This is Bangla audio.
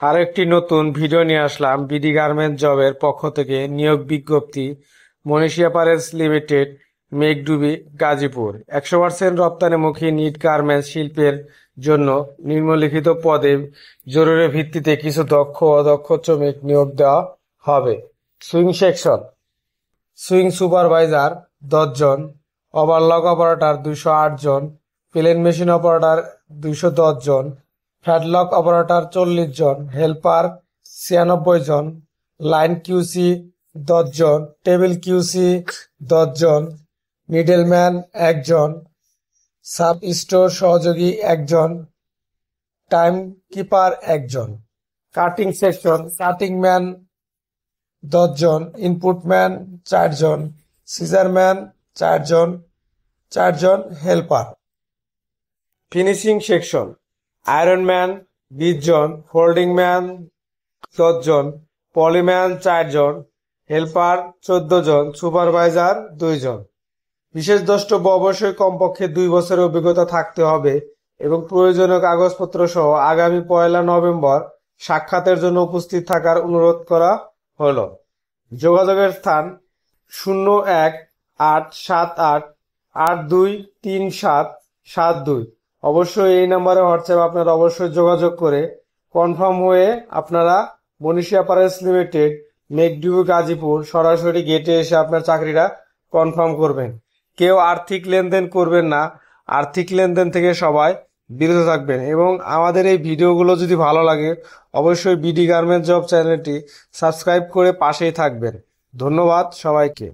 আরেকটি নতুন ভিডিও নিয়ে আসলাম বিডি গার্মেন্টস জবের পক্ষ থেকে নিয়োগ বিজ্ঞপ্তি। Manishi apparels limited, Meghdubi, Gazipur. 100% রপ্তানিমুখী নিট গার্মেন্টস শিল্পের জন্য নিম্নলিখিত পদে জরুরি ভিত্তিতে কিছু দক্ষ ও অদক্ষ শ্রমিক নিয়োগ দেওয়া হবে। সুইং সেকশন, সুইং সুপারভাইজার 10 জন, ওভারলক অপারেটর 208 জন, প্লেন মেশিন অপারেটর 210 জন, ফ্যাডলক অপারেটর 40 জন, হেল্পার 96 জন, লাইন কিউসি 10 জন, টেবিল কিউসি 10 জন, মিডলম্যান 1 জন, সাব স্টোর সহযোগী 1 জন, টাইম কিপার 1 জন। কাটিং সেকশন, কাটিং ম্যান 10 জন, ইনপুট ম্যান 4 জন, সিজারম্যান 4 জন, 4 জন helper. Finishing section, iron man 20 জন, ফোল্ডিং ম্যান 10 জন, পলিম্যান 4 জন, হেল্পার 14 জন, সুপারভাইজার 2 জন। বিশেষ দ্রষ্টব্য, অবশ্যই কমপক্ষে 2 বছরের অভিজ্ঞতা থাকতে হবে এবং প্রয়োজনীয় কাগজপত্র সহ আগামী 1 নভেম্বর সাক্ষাতের জন্য উপস্থিত থাকার অনুরোধ করা হলো। যোগাযোগের স্থান 018788223772। অবশ্যই এই নাম্বারে হোয়াটসঅ্যাপ আপনারা অবশ্যই যোগাযোগ করে কনফার্ম হয়ে আপনারা মনীষী অ্যাপারেলস লিমিটেড, মেঘডুবি, গাজীপুর সরাসরি গেটে এসে আপনার চাকরিটা কনফার্ম করবেন। কেউ আর্থিক লেনদেন করবেন না, আর্থিক লেনদেন থেকে সবাই বিরত থাকবেন। এবং আমাদের এই ভিডিওগুলো যদি ভালো লাগে অবশ্যই বিডি গার্মেন্টস জব চ্যানেলটি সাবস্ক্রাইব করে পাশেই থাকবেন। ধন্যবাদ সবাইকে।